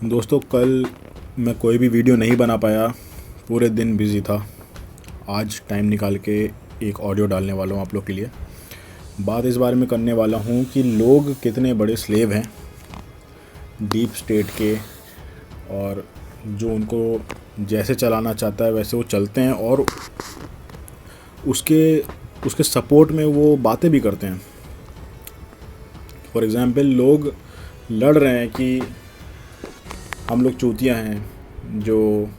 दोस्तों, कल मैं कोई भी वीडियो नहीं बना पाया, पूरे दिन बिज़ी था। आज टाइम निकाल के एक ऑडियो डालने वाला हूँ आप लोग के लिए। बात इस बारे में करने वाला हूँ कि लोग कितने बड़े स्लेव हैं डीप स्टेट के, और जो उनको जैसे चलाना चाहता है वैसे वो चलते हैं, और उसके उसके सपोर्ट में वो बातें भी करते हैं। फॉर एग्ज़ाम्पल, लोग लड़ रहे हैं कि हम लोग चूतिया हैं, जो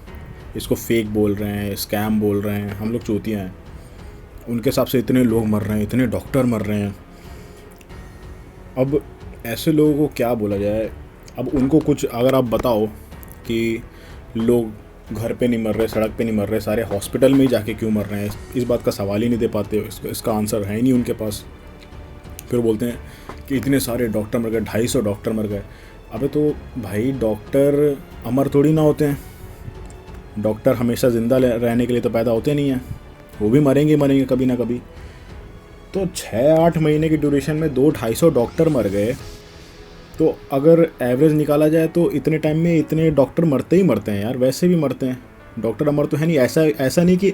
इसको फेक बोल रहे हैं, स्कैम बोल रहे हैं, हम लोग चूतिया हैं। उनके हिसाब से इतने लोग मर रहे हैं, इतने डॉक्टर मर रहे हैं। अब ऐसे लोगों को क्या बोला जाए? अब उनको कुछ अगर आप बताओ कि लोग घर पे नहीं मर रहे, सड़क पे नहीं मर रहे, सारे हॉस्पिटल में ही जाके क्यों मर रहे हैं, इस बात का सवाल ही नहीं दे पाते, इसका आंसर है ही नहीं उनके पास। फिर बोलते हैं कि इतने सारे डॉक्टर मर गए, 250 डॉक्टर मर गए। अबे तो भाई, डॉक्टर अमर थोड़ी ना होते हैं। डॉक्टर हमेशा ज़िंदा रहने के लिए तो पैदा होते नहीं हैं, वो भी मरेंगे कभी ना कभी। तो 6-8 महीने की ड्यूरेशन में 200-250 डॉक्टर मर गए, तो अगर एवरेज निकाला जाए तो इतने टाइम में इतने डॉक्टर मरते ही मरते हैं यार, वैसे भी मरते हैं। डॉक्टर अमर तो है नहीं। ऐसा नहीं कि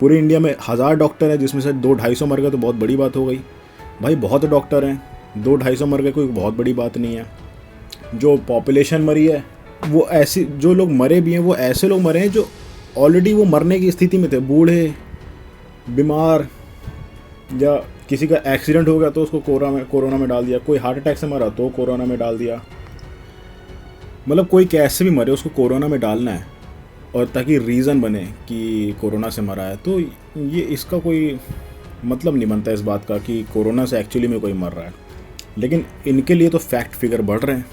पूरे इंडिया में 1000 डॉक्टर हैं जिसमें से 200-250 मर गए तो बहुत बड़ी बात हो गई। भाई बहुत डॉक्टर हैं, 200-250 मर गए कोई बहुत बड़ी बात नहीं है। जो पॉपुलेशन मरी है वो ऐसी, जो लोग मरे भी हैं वो ऐसे लोग मरे हैं जो ऑलरेडी वो मरने की स्थिति में थे, बूढ़े, बीमार, या किसी का एक्सीडेंट हो गया तो उसको कोरोना में डाल दिया, कोई हार्ट अटैक से मरा तो कोरोना में डाल दिया। मतलब कोई कैसे भी मरे उसको कोरोना में डालना है, और ताकि रीज़न बने कि कोरोना से मरा है। तो ये इसका कोई मतलब नहीं बनता इस बात का कि कोरोना से एक्चुअली में कोई मर रहा है। लेकिन इनके लिए तो फैक्ट फिगर बढ़ रहे हैं,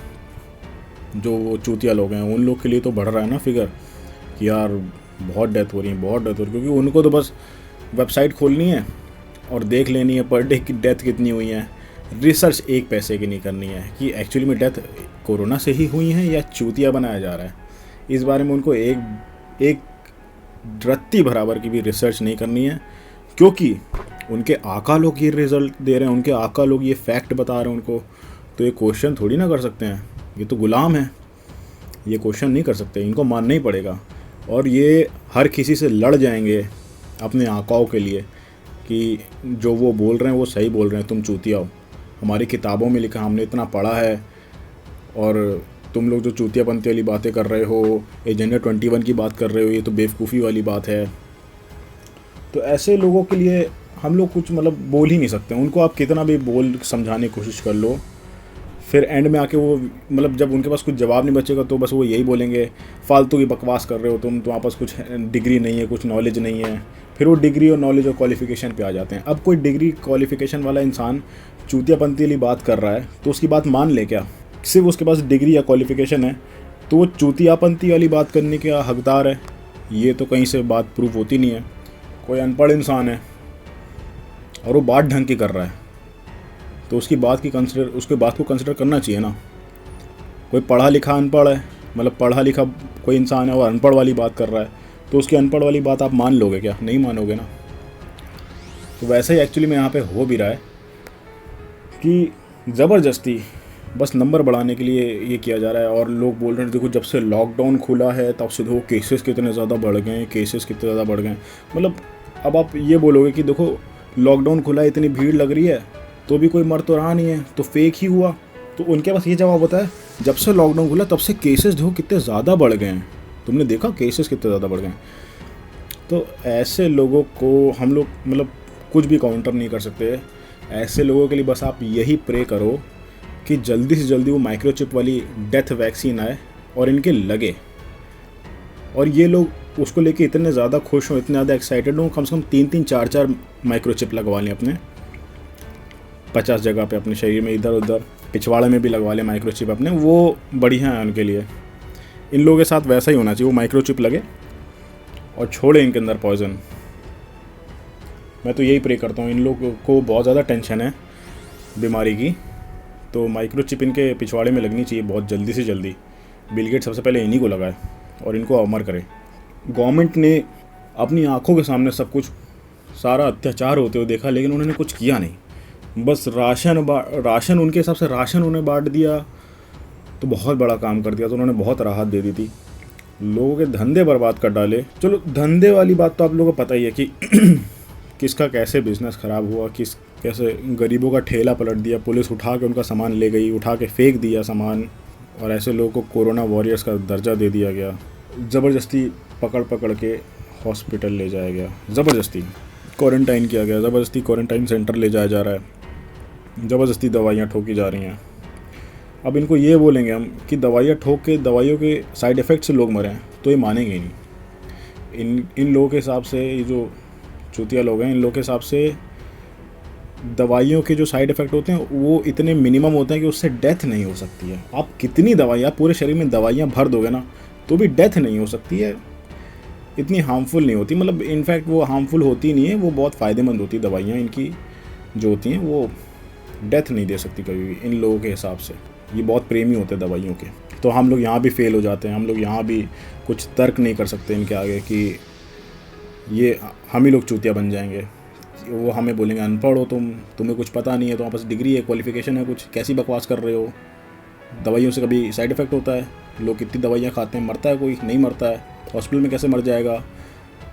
जो वो चूतिया लोग हैं उन लोग के लिए तो बढ़ रहा है ना फिगर कि यार बहुत डेथ हो रही है, बहुत डेथ हो रही है। क्योंकि उनको तो बस वेबसाइट खोलनी है और देख लेनी है पर डे की डेथ कितनी हुई है। रिसर्च एक पैसे की नहीं करनी है कि एक्चुअली में डेथ कोरोना से ही हुई हैं या चूतिया बनाया जा रहा है। इस बारे में उनको एक रत्ती बराबर की भी रिसर्च नहीं करनी है, क्योंकि उनके आका लोग ये रिज़ल्ट दे रहे हैं, उनके आका लोग ये फैक्ट बता रहे हैं उनको। तो ये क्वेश्चन थोड़ी ना कर सकते हैं, ये तो गुलाम है, ये क्वेश्चन नहीं कर सकते, इनको मानना ही पड़ेगा। और ये हर किसी से लड़ जाएंगे अपने आकाओं के लिए कि जो वो बोल रहे हैं वो सही बोल रहे हैं, तुम चूतिया हो, हमारी किताबों में लिखा, हमने इतना पढ़ा है, और तुम लोग जो चूतियापंती वाली बातें कर रहे हो, एजेंडा 21 की बात कर रहे हो, ये तो बेवकूफ़ी वाली बात है। तो ऐसे लोगों के लिए हम लोग कुछ बोल ही नहीं सकते। उनको आप कितना भी बोल समझाने की कोशिश कर लो, फिर एंड में आके वो जब उनके पास कुछ जवाब नहीं बचेगा तो बस वो यही बोलेंगे, फालतू की बकवास कर रहे हो तुम, तुम्हारे पास कुछ डिग्री नहीं है, कुछ नॉलेज नहीं है। फिर वो डिग्री और नॉलेज और क्वालिफिकेशन पे आ जाते हैं। अब कोई डिग्री क्वालिफिकेशन वाला इंसान चूतियापंती वाली बात कर रहा है तो उसकी बात मान ले क्या? सिर्फ उसके पास डिग्री या क्वालिफिकेशन है तो वो चूतियापंती वाली बात करने का हकदार है? ये तो कहीं से बात प्रूफ होती नहीं है। कोई अनपढ़ इंसान है और वो बात ढंग की कर रहा है तो उसकी बात को कंसिडर करना चाहिए ना। कोई पढ़ा लिखा अनपढ़ है, पढ़ा लिखा कोई इंसान है और अनपढ़ वाली बात कर रहा है, तो उसकी अनपढ़ वाली बात आप मान लोगे क्या? नहीं मानोगे ना। तो वैसे ही एक्चुअली में यहाँ पे हो भी रहा है कि ज़बरदस्ती बस नंबर बढ़ाने के लिए ये किया जा रहा है। और लोग बोल रहे हैं देखो, जब से लॉकडाउन खुला है तब से देखो केसेस कितने ज़्यादा बढ़ गए। अब आप ये बोलोगे कि देखो लॉकडाउन खुला है, इतनी भीड़ लग रही है तो भी कोई मर तो रहा नहीं है, तो फेक ही हुआ। तो उनके पास ये जवाब होता है, जब से लॉकडाउन खुला तब से केसेस देखो कितने ज़्यादा बढ़ गए हैं, तुमने देखा केसेस कितने ज़्यादा बढ़ गए हैं। तो ऐसे लोगों को हम लोग कुछ भी काउंटर नहीं कर सकते। ऐसे लोगों के लिए बस आप यही प्रे करो कि जल्दी से जल्दी वो माइक्रोचिप वाली डेथ वैक्सीन आए और इनके लगे, और ये लोग उसको लेके इतने ज़्यादा खुश हों, इतने ज़्यादा एक्साइटेड हों, कम से कम 3-3, 4-4 माइक्रोचिप लगवा लें अपने 50 जगह पे अपने शरीर में, इधर उधर पिछवाड़े में भी लगवा लें माइक्रोचिप अपने। वो बढ़िया है उनके लिए। इन लोगों के साथ वैसा ही होना चाहिए, वो माइक्रोचिप लगे और छोड़े इनके अंदर पॉइजन। मैं तो यही प्रे करता हूँ। इन लोगों को बहुत ज़्यादा टेंशन है बीमारी की, तो माइक्रोचिप इनके पिछवाड़े में लगनी चाहिए बहुत जल्दी से जल्दी। बिल गेट सबसे पहले इन्हीं को लगाए और इनको अमर करे। गवर्नमेंट ने अपनी आंखों के सामने सब कुछ, सारा अत्याचार होते हुए देखा, लेकिन उन्होंने कुछ किया नहीं। बस राशन उनके हिसाब से राशन उन्हें बांट दिया, तो बहुत बड़ा काम कर दिया, तो उन्होंने बहुत राहत दे दी थी। लोगों के धंधे बर्बाद कर डाले। चलो धंधे वाली बात तो आप लोगों को पता ही है कि किसका कैसे बिजनेस ख़राब हुआ, किस कैसे गरीबों का ठेला पलट दिया, पुलिस उठा के उनका सामान ले गई, उठा के फेंक दिया सामान, और ऐसे लोगों को कोरोना वॉरियर्स का दर्जा दे दिया गया। ज़बरदस्ती पकड़ पकड़ के हॉस्पिटल ले जाया गया, ज़बरदस्ती क्वारंटाइन किया गया, ज़बरदस्ती क्वारंटाइन सेंटर ले जाया जा रहा है, ज़बरदस्ती दवाइयाँ ठोकी जा रही हैं। अब इनको ये बोलेंगे हम कि दवाइयाँ ठोक के दवाइयों के साइड इफ़ेक्ट से लोग मरे हैं, तो ये मानेंगे ही नहीं। इन लोगों के हिसाब से, ये जो चूतिया लोग हैं, इन लोगों के हिसाब से दवाइयों के जो साइड इफ़ेक्ट होते हैं वो इतने मिनिमम होते हैं कि उससे डेथ नहीं हो सकती है। आप कितनी दवाइयाँ, पूरे शरीर में दवाइयाँ भर दोगे ना, तो भी डेथ नहीं हो सकती है, इतनी हार्मफुल नहीं होती। मतलब इनफैक्ट वो हार्मफुल होती नहीं है, वो बहुत फ़ायदेमंद होती दवाइयाँ इनकी जो होती हैं, वो डेथ नहीं दे सकती कभी भी इन लोगों के हिसाब से। ये बहुत प्रेमी होते हैं दवाइयों के। तो हम लोग यहाँ भी फेल हो जाते हैं, हम लोग यहाँ भी कुछ तर्क नहीं कर सकते इनके आगे कि ये हम ही लोग चूतिया बन जाएंगे। वो हमें बोलेंगे अनपढ़ हो तुम, तुम्हें कुछ पता नहीं है, तुम्हारे पास डिग्री है, क्वालिफिकेशन है कुछ, कैसी बकवास कर रहे हो, दवाइयों से कभी साइड इफ़ेक्ट होता है, लोग कितनी दवाइयाँ खाते हैं, मरता है कोई? नहीं मरता है। हॉस्पिटल में कैसे मर जाएगा?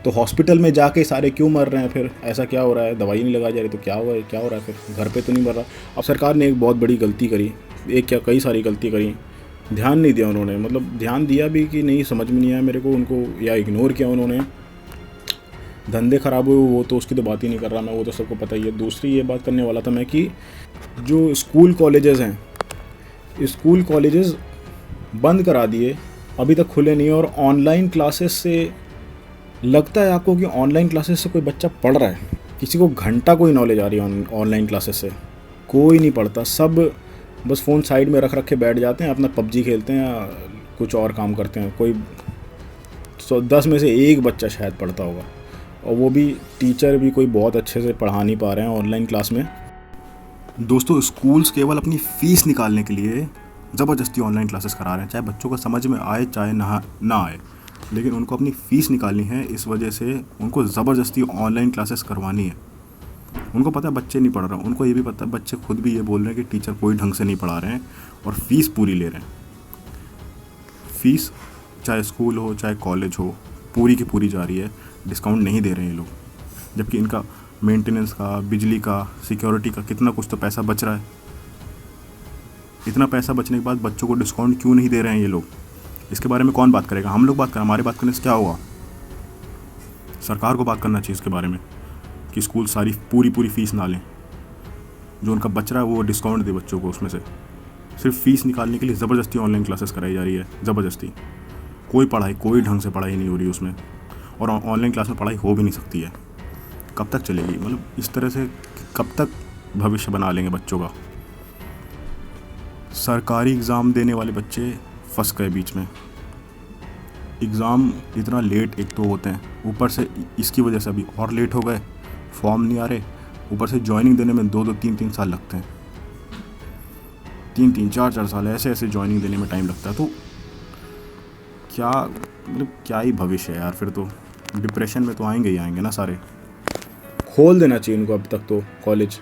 तो हॉस्पिटल में जाके सारे क्यों मर रहे हैं फिर? ऐसा क्या हो रहा है? दवाई नहीं लगाई जा रही तो क्या हुआ है, क्या हो रहा है फिर? घर पे तो नहीं मर रहा। अब सरकार ने एक बहुत बड़ी गलती करी, एक क्या कई सारी गलती करी, ध्यान नहीं दिया उन्होंने। मतलब ध्यान दिया भी कि नहीं समझ में नहीं आया मेरे को उनको, या इग्नोर किया उन्होंने। धंधे ख़राब हुए वो तो उसकी तो बात ही नहीं कर रहा मैं, वो तो सबको पता ही है। दूसरी ये बात करने वाला था मैं कि जो स्कूल कॉलेजेस हैं, स्कूल कॉलेजेस बंद करा दिए, अभी तक खुले नहीं। और ऑनलाइन क्लासेस से लगता है आपको कि ऑनलाइन क्लासेस से कोई बच्चा पढ़ रहा है? किसी को घंटा कोई नॉलेज आ रही है ऑनलाइन क्लासेस से? कोई नहीं पढ़ता। सब बस फ़ोन साइड में रख रख के बैठ जाते हैं, अपना पबजी खेलते हैं, कुछ और काम करते हैं। कोई 10 में से एक बच्चा शायद पढ़ता होगा, और वो भी टीचर भी कोई बहुत अच्छे से पढ़ा नहीं पा रहे हैं ऑनलाइन क्लास में। दोस्तों, स्कूल्स केवल अपनी फ़ीस निकालने के लिए ज़बरदस्ती ऑनलाइन क्लासेस करा रहे हैं, चाहे बच्चों को समझ में आए चाहे ना आए, लेकिन उनको अपनी फ़ीस निकालनी है। इस वजह से उनको ज़बरदस्ती ऑनलाइन क्लासेस करवानी है। उनको पता है बच्चे नहीं पढ़ रहे हैं, उनको ये भी पता है, बच्चे खुद भी ये बोल रहे हैं कि टीचर कोई ढंग से नहीं पढ़ा रहे हैं, और फ़ीस पूरी ले रहे हैं। फ़ीस चाहे स्कूल हो चाहे कॉलेज हो, पूरी की पूरी जा रही है, डिस्काउंट नहीं दे रहे हैं ये लोग। जबकि इनका मेंटेनेंस का, बिजली का, सिक्योरिटी का कितना कुछ तो पैसा बच रहा है। इतना पैसा बचने के बाद बच्चों को डिस्काउंट क्यों नहीं दे रहे हैं ये लोग? इसके बारे में कौन बात करेगा? हम लोग बात करें, हमारे बात करने से क्या होगा? सरकार को बात करना चाहिए इसके बारे में कि स्कूल सारी पूरी फ़ीस ना लें, जो उनका बच रहा है वो डिस्काउंट दे बच्चों को उसमें से। सिर्फ फ़ीस निकालने के लिए ज़बरदस्ती ऑनलाइन क्लासेस कराई जा रही है, ज़बरदस्ती। कोई ढंग से पढ़ाई नहीं हो रही उसमें, और ऑनलाइन क्लास में पढ़ाई हो भी नहीं सकती है। कब तक चलेगी? मतलब इस तरह से कब तक भविष्य बना लेंगे बच्चों का? सरकारी एग्ज़ाम देने वाले बच्चे फंस गए बीच में। एग्ज़ाम इतना लेट एक तो होते हैं, ऊपर से इसकी वजह से अभी और लेट हो गए, फॉर्म नहीं आ रहे, ऊपर से ज्वाइनिंग देने में 2-2, 3-3 साल लगते हैं। 3-3, 4-4 साल ऐसे ज्वाइनिंग देने में टाइम लगता है। तो क्या मतलब क्या ही भविष्य है यार? फिर तो डिप्रेशन में तो आएंगे ही आएंगे ना सारे। खोल देना चाहिए उनको अब तक तो कॉलेज।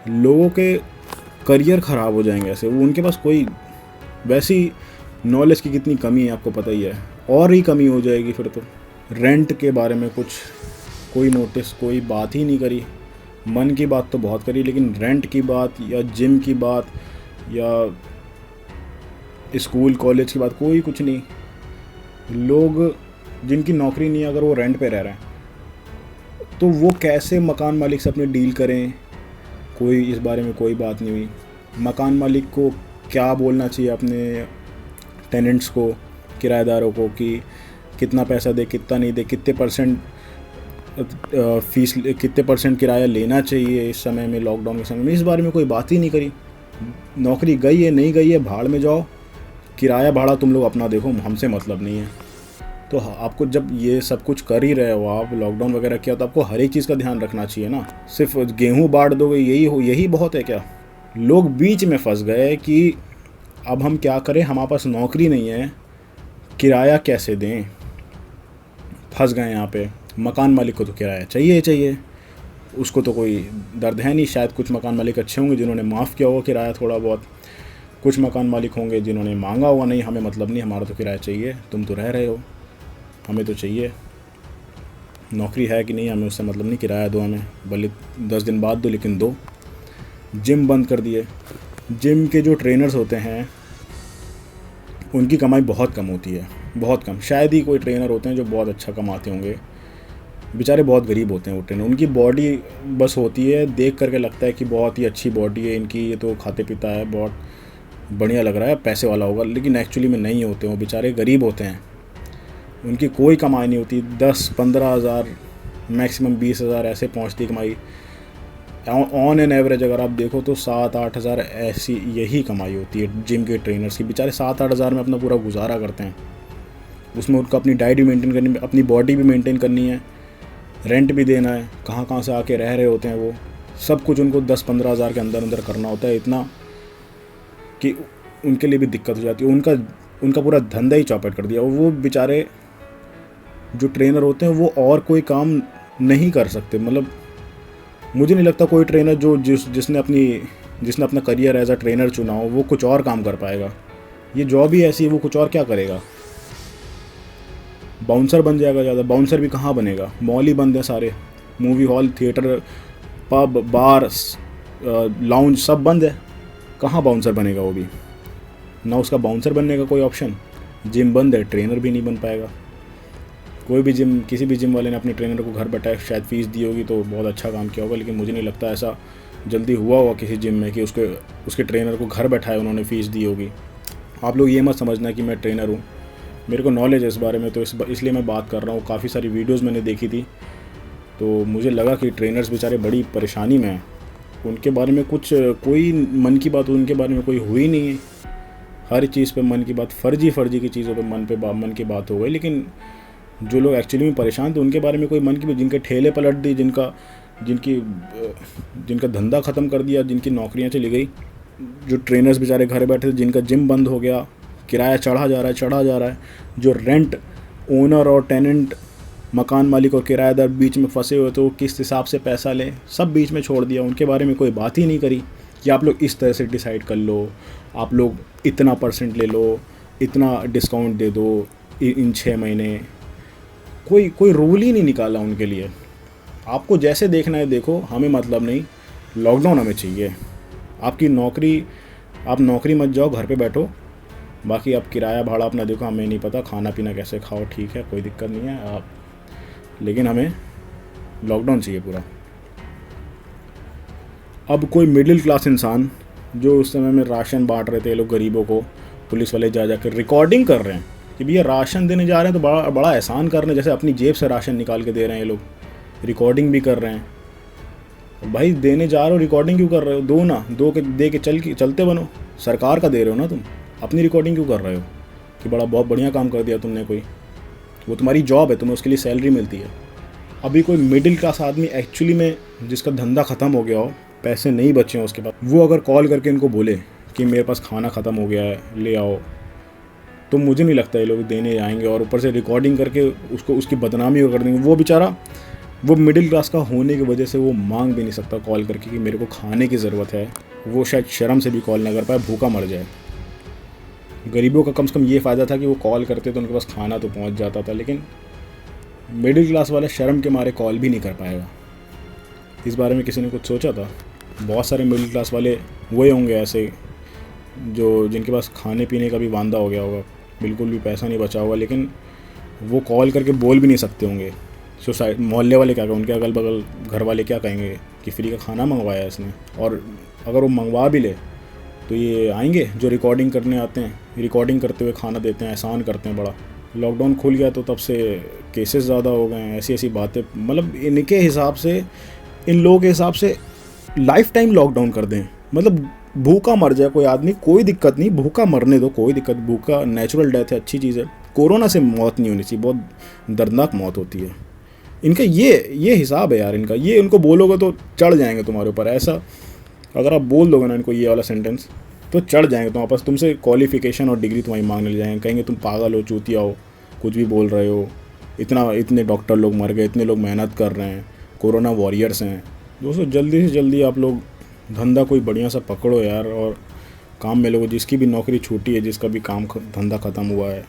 लोगों के करियर ख़राब हो जाएंगे ऐसे। वो उनके पास कोई वैसी नॉलेज की कितनी कमी है आपको पता ही है, और ही कमी हो जाएगी फिर तो। रेंट के बारे में कुछ कोई नोटिस, कोई बात ही नहीं करी। मन की बात तो बहुत करी, लेकिन रेंट की बात या जिम की बात या स्कूल कॉलेज की बात कोई कुछ नहीं। लोग जिनकी नौकरी नहीं है, अगर वो रेंट पे रह रहे हैं तो वो कैसे मकान मालिक से अपने डील करें? कोई इस बारे में कोई बात नहीं हुई। मकान मालिक को क्या बोलना चाहिए अपने टेनेंट्स को, किराएदारों को, कि कितना पैसा दे, कितना नहीं दे, कितने परसेंट किराया लेना चाहिए इस समय में, लॉकडाउन के समय में, इस बारे में कोई बात ही नहीं करी। नौकरी गई है नहीं गई है, भाड़ में जाओ, किराया भाड़ा तुम लोग अपना देखो, हमसे मतलब नहीं है। तो आपको जब ये सब कुछ कर ही रहे हो, आप लॉकडाउन वगैरह किया, तो आपको हर एक चीज़ का ध्यान रखना चाहिए ना। सिर्फ गेहूँ बांट दोगे यही बहुत है क्या? लोग बीच में फंस गए कि अब हम क्या करें, हमारे पास नौकरी नहीं है, किराया कैसे दें? फंस गए यहाँ पे। मकान मालिक को तो किराया चाहिए, उसको तो कोई दर्द है नहीं। शायद कुछ मकान मालिक अच्छे होंगे जिन्होंने माफ़ किया होगा किराया थोड़ा बहुत, कुछ मकान मालिक होंगे जिन्होंने मांगा हुआ नहीं, हमें मतलब नहीं, हमारा तो किराया चाहिए, तुम तो रह रहे हो, हमें तो चाहिए, नौकरी है कि नहीं हमें उससे मतलब नहीं, किराया दो हमें, भले 10 दिन बाद दो लेकिन दो। जिम बंद कर दिए। जिम के जो ट्रेनर्स होते हैं उनकी कमाई बहुत कम होती है, बहुत कम, शायद ही कोई ट्रेनर होते हैं जो बहुत अच्छा कमाते होंगे, बेचारे बहुत गरीब होते हैं वो ट्रेनर। उनकी बॉडी बस होती है, देख करके लगता है कि बहुत ही अच्छी बॉडी है इनकी, ये तो खाते पीता है, बहुत बढ़िया लग रहा है, पैसे वाला होगा, लेकिन एक्चुअली में नहीं होते, वो बेचारे गरीब होते हैं, उनकी कोई कमाई नहीं होती। 10-15 हज़ार, मैक्सिमम 20 हज़ार ऐसे पहुंचती कमाई। ऑन एन एवरेज अगर आप देखो तो 7-8 हज़ार ऐसी यही कमाई होती है जिम के ट्रेनर्स की। बेचारे 7-8 हज़ार में अपना पूरा गुजारा करते हैं, उसमें उनको अपनी डाइट भी मेंटेन करनी है, अपनी बॉडी भी मेंटेन करनी है, रेंट भी देना है, कहाँ कहाँ से आके रह रहे होते हैं वो, सब कुछ उनको 10-15 हज़ार के अंदर अंदर करना होता है, इतना कि उनके लिए भी दिक्कत हो जाती है। उनका पूरा धंधा ही चौपट कर दिया। वो बेचारे जो ट्रेनर होते हैं वो और कोई काम नहीं कर सकते। मतलब मुझे नहीं लगता कोई ट्रेनर जिसने अपना करियर एज अ ट्रेनर चुना हो वो कुछ और काम कर पाएगा। ये जॉब ही ऐसी है, वो कुछ और क्या करेगा। बाउंसर बन जाएगा ज़्यादा। बाउंसर भी कहाँ बनेगा, मॉल ही बंद है सारे, मूवी हॉल, थिएटर, पब, बार, लाउंज सब बंद है, कहाँ बाउंसर बनेगा वो भी ना, उसका बाउंसर बनने का कोई ऑप्शन। जिम बंद है, ट्रेनर भी नहीं बन पाएगा। कोई भी जिम, किसी भी जिम वाले ने अपने ट्रेनर को घर बैठाए शायद फ़ीस दी होगी तो बहुत अच्छा काम किया होगा, लेकिन मुझे नहीं लगता ऐसा जल्दी हुआ होगा किसी जिम में कि उसके ट्रेनर को घर बैठाए उन्होंने फ़ीस दी होगी। आप लोग ये मत समझना कि मैं ट्रेनर हूँ, मेरे को नॉलेज है इस बारे में, तो इसलिए मैं बात कर रहा हूँ। काफ़ी सारी वीडियोज़ मैंने देखी थी तो मुझे लगा कि ट्रेनर्स बेचारे बड़ी परेशानी में हैं, उनके बारे में कुछ कोई मन की बात उनके बारे में कोई हुई नहीं है। हर चीज़ पे मन की बात, फर्जी की चीज़ों पे मन की बात हो गई, लेकिन जो लोग एक्चुअली में परेशान थे उनके बारे में कोई मन की, जिनके ठेले पलट दी, जिनका धंधा ख़त्म कर दिया, जिनकी नौकरियां चली गई, जो ट्रेनर्स बेचारे घर बैठे थे, जिनका जिम बंद हो गया, किराया चढ़ा जा रहा है, जो रेंट ओनर और टेनेंट, मकान मालिक और किराएदार बीच में फंसे हुए तो किस हिसाब से पैसा लें, सब बीच में छोड़ दिया। उनके बारे में कोई बात ही नहीं करी कि आप लोग इस तरह से डिसाइड कर लो, आप लोग इतना % ले लो, इतना डिस्काउंट दे दो इन 6 महीने। कोई रूल ही नहीं निकाला उनके लिए। आपको जैसे देखना है देखो, हमें मतलब नहीं, लॉकडाउन हमें चाहिए। आपकी नौकरी, आप नौकरी मत जाओ, घर पे बैठो, बाकी आप किराया भाड़ा अपना देखो, हमें नहीं पता, खाना पीना कैसे खाओ, ठीक है, कोई दिक्कत नहीं है आप, लेकिन हमें लॉकडाउन चाहिए पूरा। अब कोई मिडिल क्लास इंसान जो उस समय में राशन बांट रहे थे ये लोग गरीबों को, पुलिस वाले जा कर रिकॉर्डिंग कर रहे हैं कि भैया राशन देने जा रहे हैं तो बड़ा एहसान कर रहे हैं, जैसे अपनी जेब से राशन निकाल के दे रहे हैं ये लोग, रिकॉर्डिंग भी कर रहे हैं। भाई देने जा रहे हो, रिकॉर्डिंग क्यों कर रहे हो? दो ना, दे के चलते बनो, सरकार का दे रहे हो ना तुम, अपनी रिकॉर्डिंग क्यों कर रहे हो कि बहुत बढ़िया काम कर दिया तुमने कोई, वो तुम्हारी जॉब है, तुम्हें उसके लिए सैलरी मिलती है। अभी कोई मिडिल क्लास आदमी एक्चुअली में जिसका धंधा ख़त्म हो गया हो, पैसे नहीं बचे हों उसके पास, वो अगर कॉल करके इनको बोले कि मेरे पास खाना ख़त्म हो गया है ले आओ, तो मुझे नहीं लगता ये लोग देने आएंगे, और ऊपर से रिकॉर्डिंग करके उसकी बदनामी कर देंगे। वो बेचारा, वो मिडिल क्लास का होने की वजह से वो मांग भी नहीं सकता कॉल करके कि मेरे को खाने की ज़रूरत है, वो शायद शर्म से भी कॉल ना कर पाए, भूखा मर जाए। गरीबों का कम से कम ये फ़ायदा था कि वो कॉल करते तो उनके पास खाना तो पहुंच जाता था, लेकिन मिडिल क्लास वाले शर्म के मारे कॉल भी नहीं कर पाएगा। इस बारे में किसी ने कुछ सोचा था? बहुत सारे मिडिल क्लास वाले वही होंगे ऐसे जो जिनके पास खाने पीने का भी वांदा हो गया होगा, बिल्कुल भी पैसा नहीं बचा होगा, लेकिन वो कॉल करके बोल भी नहीं सकते होंगे। सोसाइट मोहल्ले वाले क्या कहेंगे, उनके अगल बगल घर वाले क्या कहेंगे कि फ्री का खाना मंगवाया इसने। और अगर वो मंगवा भी ले तो ये आएंगे जो रिकॉर्डिंग करने आते हैं, रिकॉर्डिंग करते हुए खाना देते हैं, एहसान करते हैं बड़ा। लॉकडाउन खुल गया तो तब से केसेस ज़्यादा हो गए हैं, ऐसी बातें, मतलब इनके हिसाब से, इन लोगों के हिसाब से लाइफ टाइम लॉकडाउन कर दें, मतलब भूखा मर जाए कोई आदमी, कोई दिक्कत नहीं, भूखा मरने दो, कोई दिक्कत, भूखा नेचुरल डेथ है, अच्छी चीज़ है, कोरोना से मौत नहीं होनी चाहिए, बहुत दर्दनाक मौत होती है। इनका ये हिसाब है यार इनका, ये उनको बोलोगे तो चढ़ जाएंगे तुम्हारे ऊपर। ऐसा अगर आप बोल दोगे ना इनको ये वाला सेंटेंस तो चढ़ जाएंगे तुम्हारे पास, तुमसे क्वालिफिकेशन और डिग्री तुम्हारी मांगने ले जाएंगे, कहेंगे तुम पागल हो, चूतिया हो, कुछ भी बोल रहे हो, इतने डॉक्टर लोग मर गए, इतने लोग मेहनत कर रहे हैं, कोरोना वॉरियर्स हैं। दोस्तों जल्दी से जल्दी आप लोग धंधा कोई बढ़िया सा पकड़ो यार, और काम में लोगों, जिसकी भी नौकरी छूटी है, जिसका भी काम धंधा ख़त्म हुआ है,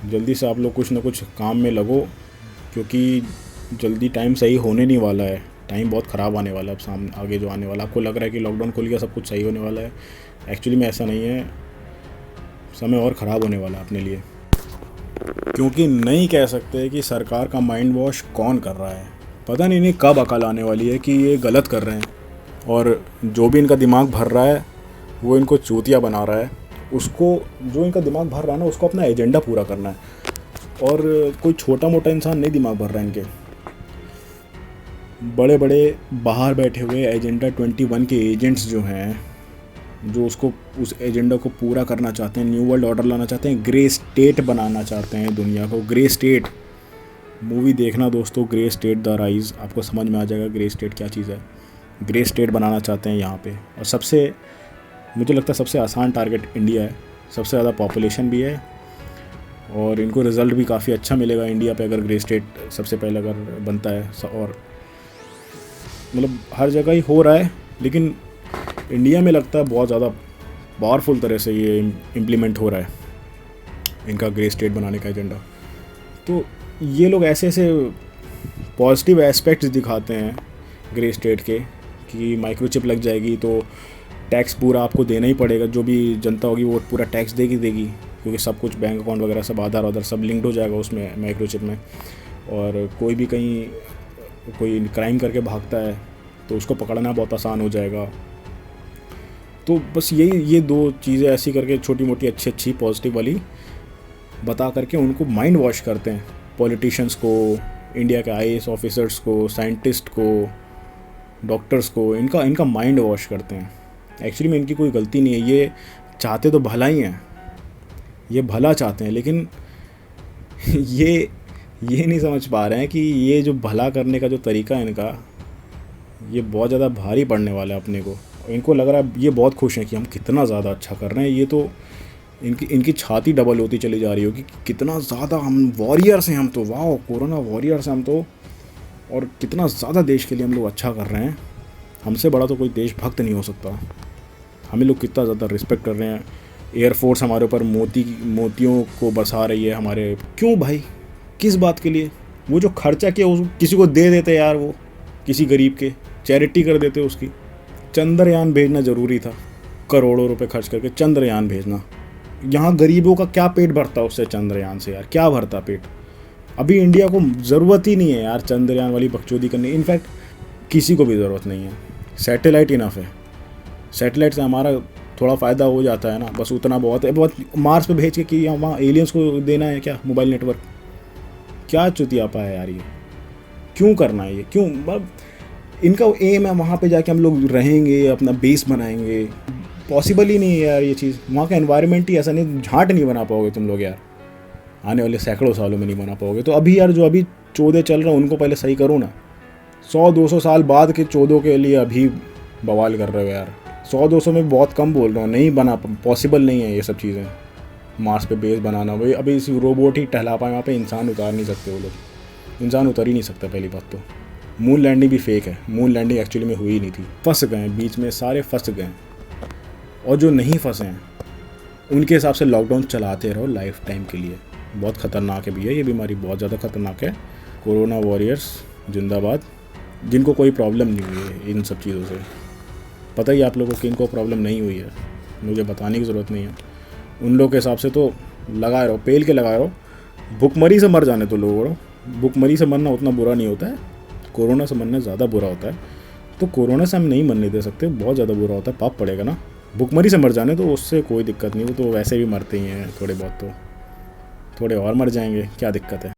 जल्दी से आप लोग कुछ ना कुछ काम में लगो, क्योंकि जल्दी टाइम सही होने नहीं वाला है। टाइम बहुत ख़राब आने वाला है अब सामने, आगे जो आने वाला। आपको लग रहा है कि लॉकडाउन खुल गया सब कुछ सही होने वाला है, एक्चुअली में ऐसा नहीं है। समय और ख़राब होने वाला है अपने लिए, क्योंकि नहीं कह सकते कि सरकार का माइंड वॉश कौन कर रहा है। पता नहीं कब अकल आने वाली है कि ये गलत कर रहे हैं, और जो भी इनका दिमाग भर रहा है वो इनको चूतिया बना रहा है। उसको, जो इनका दिमाग भर रहा है ना, उसको अपना एजेंडा पूरा करना है, और कोई छोटा मोटा इंसान नहीं दिमाग भर रहा है इनके। बड़े बड़े बाहर बैठे हुए एजेंडा 21 के एजेंट्स जो हैं, जो उसको, उस एजेंडा को पूरा करना चाहते हैं, न्यू वर्ल्ड ऑर्डर लाना चाहते हैं, ग्रे स्टेट बनाना चाहते हैं दुनिया को। ग्रे स्टेट मूवी देखना दोस्तों, ग्रे स्टेट द राइज, आपको समझ में आ जाएगा ग्रे स्टेट क्या चीज़ है। ग्रे स्टेट बनाना चाहते हैं यहाँ पे, और सबसे, मुझे लगता है सबसे आसान टारगेट इंडिया है। सबसे ज़्यादा पॉपुलेशन भी है, और इनको रिज़ल्ट भी काफ़ी अच्छा मिलेगा इंडिया पे अगर ग्रे स्टेट सबसे पहले अगर बनता है। और मतलब हर जगह ही हो रहा है, लेकिन इंडिया में लगता है बहुत ज़्यादा पावरफुल तरह से ये इम्प्लीमेंट हो रहा है, इनका ग्रे स्टेट बनाने का एजेंडा। तो ये लोग ऐसे ऐसे पॉजिटिव एस्पेक्ट्स दिखाते हैं ग्रे स्टेट के, कि माइक्रोचिप लग जाएगी तो टैक्स पूरा आपको देना ही पड़ेगा, जो भी जनता होगी वो पूरा टैक्स देगी, क्योंकि सब कुछ बैंक अकाउंट वगैरह सब आधार सब लिंक्ड हो जाएगा उसमें, माइक्रोचिप में। और कोई भी कहीं कोई क्राइम करके भागता है तो उसको पकड़ना बहुत आसान हो जाएगा। तो बस यही, ये दो चीज़ें ऐसी करके छोटी मोटी अच्छी पॉजिटिव वाली बता करके उनको माइंड वॉश करते हैं, पॉलिटिशियंस को, इंडिया के IAS ऑफिसर्स को, साइंटिस्ट को, डॉक्टर्स को, इनका माइंड वॉश करते हैं। एक्चुअली में इनकी कोई गलती नहीं है, ये चाहते तो भला ही हैं, ये भला चाहते हैं, लेकिन ये नहीं समझ पा रहे हैं कि ये जो भला करने का जो तरीका है इनका, ये बहुत ज़्यादा भारी पड़ने वाला है अपने को। इनको लग रहा है, ये बहुत खुश हैं कि हम कितना ज़्यादा अच्छा कर रहे हैं, ये तो इनकी छाती डबल होती चली जा रही होगी कि कितना ज़्यादा हम वॉरियर्स हैं, हम तो वाह कोरोना वॉरियर्स हैं हम तो, और कितना ज़्यादा देश के लिए हम लोग अच्छा कर रहे हैं। हमसे बड़ा तो कोई देशभक्त नहीं हो सकता। हमें लोग कितना ज़्यादा रिस्पेक्ट कर रहे हैं। एयरफोर्स हमारे ऊपर मोतियों को बरसा रही है हमारे। क्यों भाई, किस बात के लिए? वो जो खर्चा किया उस किसी को दे देते यार, वो किसी गरीब के चैरिटी कर देते उसकी। चंद्रयान भेजना ज़रूरी था, करोड़ों रुपए खर्च करके चंद्रयान भेजना। यहाँ गरीबों का क्या पेट भरता उससे, चंद्रयान से यार क्या भरता पेट? अभी इंडिया को ज़रूरत ही नहीं है यार चंद्रयान वाली बकचोदी करनी। इनफैक्ट किसी को भी ज़रूरत नहीं है, सैटेलाइट इनफ है। सैटेलाइट से हमारा थोड़ा फ़ायदा हो जाता है ना, बस उतना बहुत है। बहुत मार्स पे भेज के कि वहाँ एलियंस को देना है क्या मोबाइल नेटवर्क? क्या चुतियापा है यार ये, क्यों करना है ये? क्यों? मतलब इनका एम है वहाँ पे जाके हम लोग रहेंगे, अपना बेस बनाएंगे। पॉसिबल ही नहीं है यार ये चीज़। वहाँ का एनवायरनमेंट ही ऐसा नहीं, झाट नहीं बना पाओगे तुम लोग यार, आने वाले सैकड़ों सालों में नहीं बना पाओगे। तो अभी यार जो अभी चौदे चल रहे हैं उनको पहले सही करो ना। 100-200 साल बाद के चौदों के लिए अभी बवाल कर रहे हो यार। 100-200 में बहुत कम बोल रहा हूँ, नहीं बना, पॉसिबल नहीं है ये सब चीज़ें। मार्स पे बेस बनाना, भाई अभी इस रोबोट ही टहला पाए वहाँ पे, इंसान उतार नहीं सकते वो लोग। इंसान उतर ही नहीं सकता पहली बात तो। मून लैंडिंग भी फेक है, मून लैंडिंग एक्चुअली में हुई ही नहीं थी। फंस गए बीच में, सारे फंस गए। और जो नहीं फंसे हैं उनके हिसाब से लॉकडाउन चलाते रहो लाइफ टाइम के लिए। बहुत ख़तरनाक है भैया ये बीमारी, बहुत ज़्यादा ख़तरनाक है। कोरोना वॉरियर्स जिंदाबाद। जिनको कोई प्रॉब्लम नहीं हुई है इन सब चीज़ों से, पता ही आप लोगों को कि इनको प्रॉब्लम नहीं हुई है, मुझे बताने की ज़रूरत नहीं है। उन लोगों के हिसाब से तो लगाए रहो, पेल के लगाए रहो। भुखमरी से मर जाने तो लोगों को, भुखमरी से मरना उतना बुरा नहीं होता है, कोरोना से मरना ज़्यादा बुरा होता है। तो कोरोना से हम नहीं मरने दे सकते, बहुत ज़्यादा बुरा होता है, पाप पड़ेगा ना। भुखमरी से मर जाने तो उससे कोई दिक्कत नहीं, वो तो वैसे भी मरते ही हैं थोड़े बहुत, तो थोड़े और मर जाएंगे, क्या दिक्कत है।